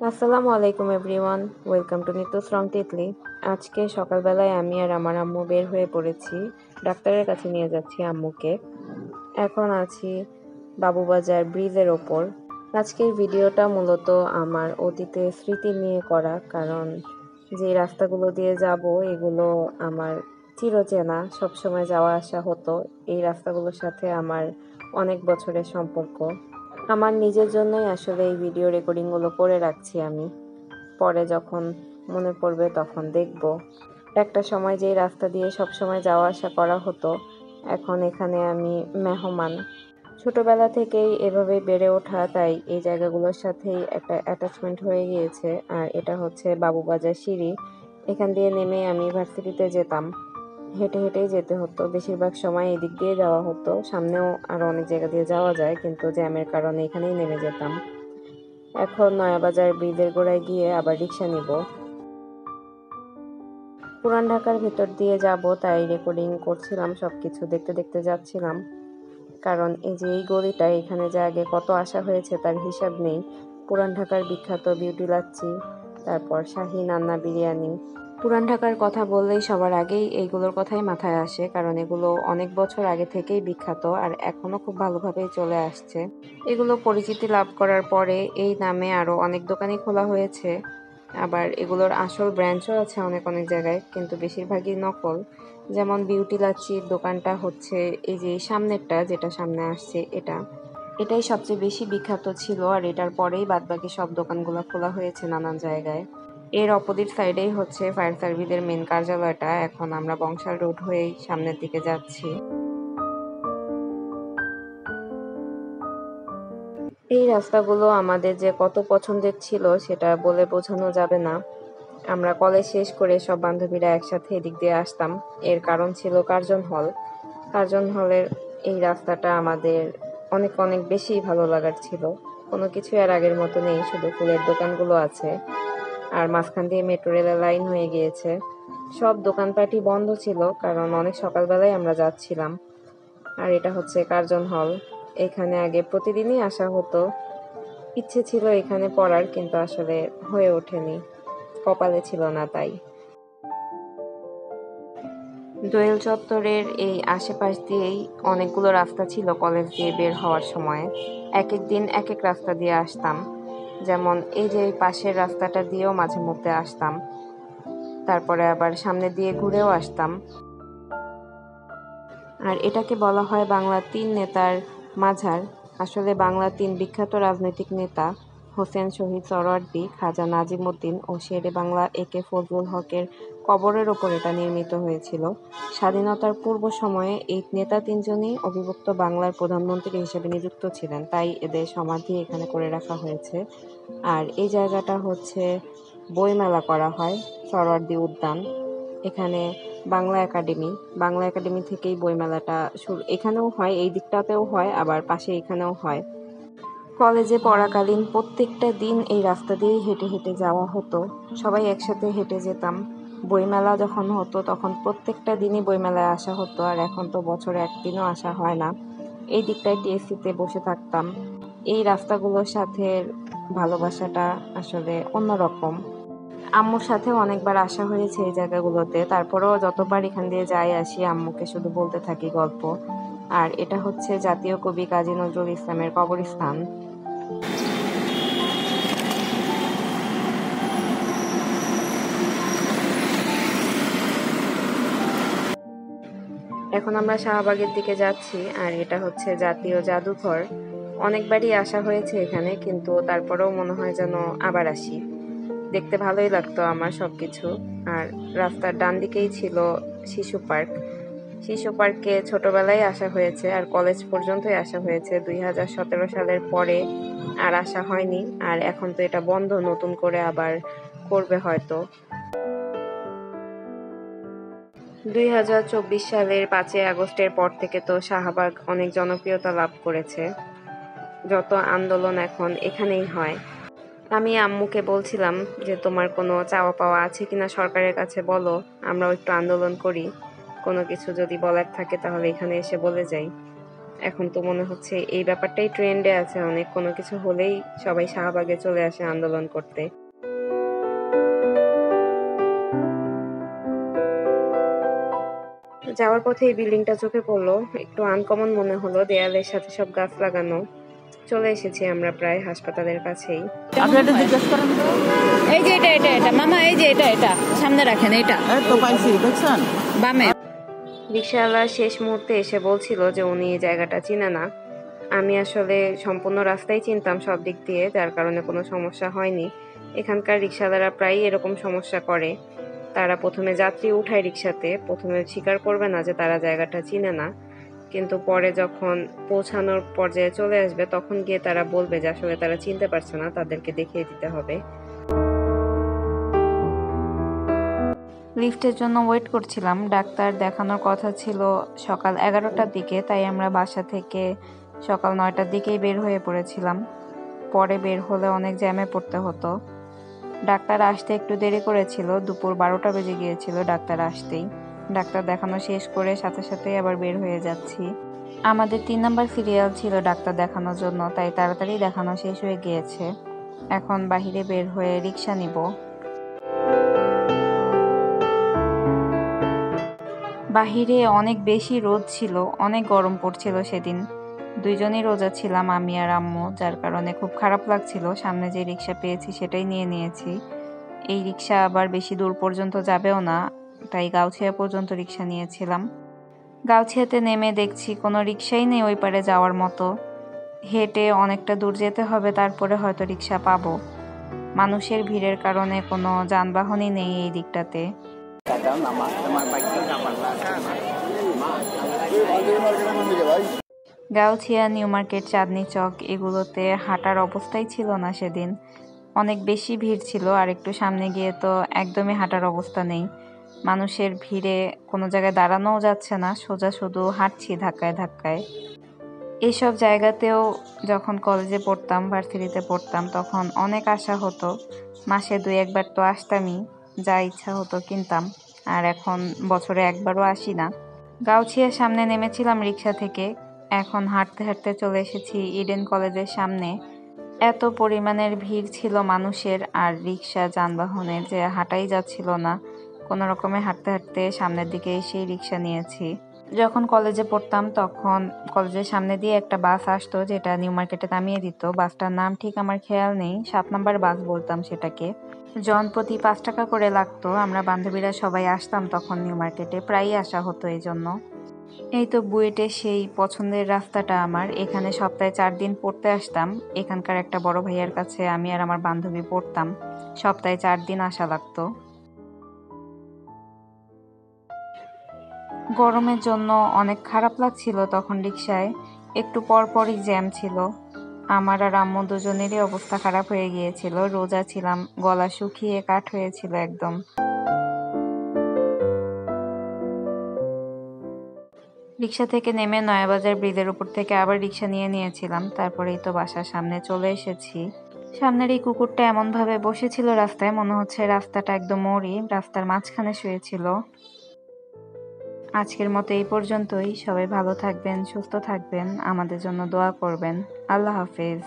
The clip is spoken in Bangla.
আসসালামু আলাইকুম এভরিওয়ান, ওয়েলকাম টু নিতুস রং তিতলি। আজকে সকালবেলায় আমি আর আমার আম্মু বের হয়ে পড়েছি। ডাক্তারের কাছে নিয়ে যাচ্ছি আম্মুকে। এখন আছি বাবুবাজার ব্রিজের ওপর। আজকের ভিডিওটা মূলত আমার অতীতে স্মৃতি নিয়ে করা, কারণ যে রাস্তাগুলো দিয়ে যাব এগুলো আমার চিরচেনা, সবসময় যাওয়া আসা হতো। এই রাস্তাগুলোর সাথে আমার অনেক বছরের সম্পর্ক। আমার নিজের জন্যই আসলে এই ভিডিও রেকর্ডিংগুলো করে রাখছি আমি। পরে যখন মনে পড়বে তখন দেখব। একটা সময় যেই রাস্তা দিয়ে সবসময় যাওয়া আসা করা হতো, এখন এখানে আমি মেহমান। ছোটবেলা থেকেই এভাবে বেড়ে ওঠা, তাই এই জায়গাগুলোর সাথেই একটা অ্যাটাচমেন্ট হয়ে গিয়েছে। আর এটা হচ্ছে বাবুবাজার সিঁড়ি। এখান দিয়ে নেমে আমি ভার্সিটিতে যেতাম। হেঁটে হেঁটেই যেতে হতো, বেশিরভাগ সময় এদিক দিয়ে যাওয়া হতো। সামনেও আরো অনেক জায়গা দিয়ে যাওয়া যায়, কিন্তু জ্যামের কারণে এখানেই নেমে যেতাম। এখন নয়াবাজার ব্রিজের গোড়ায় গিয়ে আবার রিক্সা নিব। পুরান ঢাকার ভেতর দিয়ে যাব, তাই রেকর্ডিং করছিলাম, সবকিছু দেখতে দেখতে যাচ্ছিলাম। কারণ এই যে এই গলিটা, এখানে যে আগে কত আসা হয়েছে তার হিসাব নেই। পুরান ঢাকার বিখ্যাত বিউটি লাচ্ছি, তারপর শাহী নান্না বিরিয়ানি। পুরান ঢাকার কথা বললেই সবার আগেই এইগুলোর কথাই মাথায় আসে, কারণ এগুলো অনেক বছর আগে থেকেই বিখ্যাত আর এখনো খুব ভালোভাবেই চলে আসছে। এগুলো পরিচিতি লাভ করার পরে এই নামে আরো অনেক দোকানই খোলা হয়েছে। আবার এগুলোর আসল ব্রাঞ্চও আছে অনেক অনেক জায়গায়, কিন্তু বেশিরভাগই নকল। যেমন বিউটি লাচ্ছির দোকানটা হচ্ছে এই যে সামনেরটা, যেটা সামনে আসছে এটাই সবচেয়ে বেশি বিখ্যাত ছিল, আর এটার পরেই বাদবাকি সব দোকানগুলো খোলা হয়েছে নানান জায়গায়। এর অপোজিট সাইডেই হচ্ছে ফায়ার সার্ভিসের মেন কার্যালয়টা। এখন আমরা বংশাল রোড হয়েই সামনের দিকে যাচ্ছি। এই রাস্তাগুলো আমাদের যে কত পছন্দের ছিল সেটা বলে বোঝানো যাবে না। আমরা কলেজ শেষ করে সব বান্ধবীরা একসাথে এদিক দিয়ে আসতাম। এর কারণ ছিল কার্জন হল। কার্জন হলের এই রাস্তাটা আমাদের অনেক অনেক বেশি ভালো লাগার ছিল। কোনো কিছু আর আগের মতো নেই, শুধু ফুলের দোকানগুলো আছে। আর মাঝখান দিয়ে মেট্রো রেলের লাইন হয়ে গিয়েছে। সব দোকানপাটই বন্ধ ছিল, কারণ অনেক সকালবেলায় আমরা যাচ্ছিলাম। আর এটা হচ্ছে কার্জন হল। এখানে আগে প্রতিদিনই আসা হতো। ইচ্ছে ছিল এখানে পড়ার, কিন্তু আসলে হয়ে ওঠেনি, কপালে ছিল না তাই। দোয়েল চত্বরের এই আশেপাশ দিয়েই অনেকগুলো রাস্তা ছিল কলেজ দিয়ে বের হওয়ার সময়। এক এক দিন এক এক রাস্তা দিয়ে আসতাম। যেমন এই যে এই পাশের রাস্তাটা দিয়েও মাঝে মধ্যে আসতাম, তারপরে আবার সামনে দিয়ে ঘুরেও আসতাম। আর এটাকে বলা হয় বাংলার তিন নেতার মাঝার। আসলে বাংলার তিন বিখ্যাত রাজনৈতিক নেতা হোসেন শহীদ সোহরাওয়ার্দী, খাজা নাজিমউদ্দিন ও শেরে বাংলা একে ফজলুল হকের কবরের ওপর এটা নির্মিত হয়েছিল। স্বাধীনতার পূর্ব সময়ে এই নেতা তিনজনই অবিভক্ত বাংলার প্রধানমন্ত্রী হিসেবে নিযুক্ত ছিলেন, তাই এদের সমাধি এখানে করে রাখা হয়েছে। আর এই জায়গাটা হচ্ছে বইমেলা করা হয়, সোহরাওয়ার্দী উদ্যান। এখানে বাংলা একাডেমি থেকেই বইমেলাটা শুরু। এখানেও হয়, এই দিকটাতেও হয়, আবার পাশে এখানেও হয়। কলেজে পড়াকালীন প্রত্যেকটা দিন এই রাস্তা দিয়েই হেঁটে হেঁটে যাওয়া হতো। সবাই একসাথে হেঁটে যেতাম। বইমেলা যখন হতো তখন প্রত্যেকটা দিনই বইমেলায় আসা হতো, আর এখন তো বছরে একদিনও আসা হয় না। এই দিকটায় টিএসসিতে বসে থাকতাম। এই রাস্তাগুলোর সাথে ভালোবাসাটা আসলে অন্যরকম। আম্মুর সাথেও অনেকবার আসা হয়েছে এই জায়গাগুলোতে, তারপরেও যতবার এখান দিয়ে যাই আসি আম্মুকে শুধু বলতে থাকি গল্প। আর এটা হচ্ছে জাতীয় কবি কাজী নজরুল ইসলামের কবরস্থান। এখন আমরা শাহবাগের দিকে যাচ্ছি, আর এটা হচ্ছে জাতীয় জাদুঘর। অনেকবারই আসা হয়েছে এখানে, কিন্তু তারপরেও মনে হয় যেন আবার আসি। দেখতে ভালোই লাগতো আমার সবকিছু। আর রাস্তার ডান দিকেই ছিল শিশু পার্ক। শিশু পার্কে ছোটবেলায় আসা হয়েছে, আর কলেজ পর্যন্তই আসা হয়েছে। 2017 সালের পরে আর আসা হয়নি। আর এখন তো এটা বন্ধ, নতুন করে আবার করবে হয়তো। 2024 সালের 5ই আগস্টের পর থেকে তো শাহবাগ অনেক জনপ্রিয়তা লাভ করেছে। যত আন্দোলন এখন এখানেই হয়। আমি আম্মুকে বলছিলাম যে তোমার কোনো চাওয়া পাওয়া আছে কিনা সরকারের কাছে বলো, আমরাও একটু আন্দোলন করি। কোনো কিছু যদি বলার থাকে তাহলে এখানে এসে বলে যাই। এখন তো মনে হচ্ছে এই ব্যাপারটাই ট্রেন্ডে আছে অনেক, কোনো কিছু হলেই সবাই শাহবাগে চলে আসে আন্দোলন করতে। যাওয়ার পথে এই বিল্ডিংটা চোখে পড়লো, একটু আনকমন মনে হলো, দেয়ালের সাথে সব গাছ লাগানো। চলে এসেছি আমরা প্রায় হাসপাতালের কাছেই। এই যে এটা মামা, এই যে এটা সামনে রাখেন, এটা তো পাইছি দেখছেন বামে। রিকশাওয়ালা শেষ মুহূর্তে এসে বলছিল যে উনি এই জায়গাটা চিনে না। আমি আসলে সম্পূর্ণ রাস্তাই চিনতাম সব দিক দিয়ে, যার কারণে কোনো সমস্যা হয়নি। এখানকার রিকশাওয়ালারা প্রায়ই এরকম সমস্যা করে। তারা প্রথমে যাত্রী উঠায় রিকশাতে, প্রথমে স্বীকার করবে না যে তারা জায়গাটা চিনে না, কিন্তু পরে যখন পৌঁছানোর পর্যায়ে চলে আসবে তখন গিয়ে তারা বলবে যে আসলে তারা চিনতে পারছে না, তাদেরকে দেখিয়ে দিতে হবে। লিফটের জন্য ওয়েট করছিলাম। ডাক্তার দেখানোর কথা ছিল সকাল 11টার দিকে, তাই আমরা বাসা থেকে সকাল 9টার দিকেই বের হয়ে পড়েছিলাম। পরে বের হলে অনেক জ্যামে পড়তে হতো। ডাক্তার আসতে একটু দেরি করেছিল, দুপুর 12টা বেজে গিয়েছিল ডাক্তার আসতেই। ডাক্তার দেখানো শেষ করে সাথে সাথেই আবার বের হয়ে যাচ্ছি। আমাদের 3 নাম্বার সিরিয়াল ছিল ডাক্তার দেখানোর জন্য, তাই তাড়াতাড়ি দেখানো শেষ হয়ে গিয়েছে। এখন বাহিরে বের হয়ে রিক্সা নিব। বাহিরে অনেক বেশি রোদ ছিল, অনেক গরম পড়ছিল সেদিন। দুইজনই রোজা ছিলাম, আমি আর আম্মু, যার কারণে খুব খারাপ লাগছিল। সামনে যে রিক্সা পেয়েছি সেটাই নিয়ে নিয়েছি। এই রিক্সা আবার বেশি দূর পর্যন্ত যাবেও না, তাই গাউছিয়া পর্যন্ত রিক্সা নিয়েছিলাম। গাউছিয়াতে নেমে দেখছি কোনো রিক্সাই নেই ওই পারে যাওয়ার মতো। হেঁটে অনেকটা দূর যেতে হবে, তারপরে হয়তো রিক্সা পাবো। মানুষের ভিড়ের কারণে কোনো যানবাহনই নেই এই দিকটাতে। গাউছিয়া, নিউ মার্কেট, চাঁদনী চক এগুলোতে হাঁটার অবস্থাই ছিল না সেদিন। অনেক বেশি ভিড় ছিল, আর একটু সামনে গিয়ে তো একদমই হাঁটার অবস্থা নেই। মানুষের ভিড়ে কোনো জায়গায় দাঁড়ানোও যাচ্ছে না, সোজা শুধু হাঁটছি ধাক্কায় ধাক্কায়। এইসব জায়গাতেও যখন কলেজে পড়তাম, ভার্সিটিতে পড়তাম, তখন অনেক আশা হতো। মাসে 2-1 বার তো আসতামই, যা ইচ্ছা হতো কিনতাম। আর এখন বছরে একবারও আসি না। গাউছিয়ার সামনে নেমেছিলাম রিক্সা থেকে, এখন হাঁটতে হাঁটতে চলে এসেছি ইডেন কলেজের সামনে। এত পরিমাণের ভিড় ছিল মানুষের আর রিক্সা যানবাহনের যে হাঁটাই যাচ্ছিল না। কোনো রকমে হাঁটতে হাঁটতে সামনের দিকে এসেই রিক্সা নিয়েছি। যখন কলেজে পড়তাম তখন কলেজের সামনে দিয়ে একটা বাস আসতো, যেটা নিউ মার্কেটে নামিয়ে দিত। বাসটার নাম ঠিক আমার খেয়াল নেই, 7 নাম্বার বাস বলতাম সেটাকে। জনপ্রতি 5 টাকা করে লাগতো। আমরা বান্ধবীরা সবাই আসতাম তখন নিউ মার্কেটে, প্রায়ই আসা হতো এই জন্য। এই তো বুয়েটে সেই পছন্দের রাস্তাটা আমার। এখানে সপ্তাহে 4 দিন পড়তে আসতাম। এখানকার একটা বড় ভাইয়ার কাছে আমি আর আমার বান্ধবী পড়তাম। সপ্তাহে 4 দিন আসা লাগতো। গরমের জন্য অনেক খারাপ লাগছিল তখন রিক্সায়। একটু পরপরই জ্যাম ছিল। আমার আর আম্মু দুজনেরই অবস্থা খারাপ হয়ে গিয়েছিল। রোজা ছিলাম, গলা শুকিয়ে কাঠ হয়েছিল একদম। রিক্সা থেকে নেমে নয়াবাজার ব্রিজের উপর থেকে আবার রিক্সা নিয়েছিলাম। তারপরেই তো বাসার সামনে চলে এসেছি। সামনের এই কুকুরটা এমনভাবে বসেছিল রাস্তায়, মনে হচ্ছে রাস্তাটা একদম ওরই, রাস্তার মাঝখানে শুয়েছিল। আজকের মতো এই পর্যন্তই। সবাই ভালো থাকবেন, সুস্থ থাকবেন, আমাদের জন্য দোয়া করবেন। আল্লাহ হাফেজ।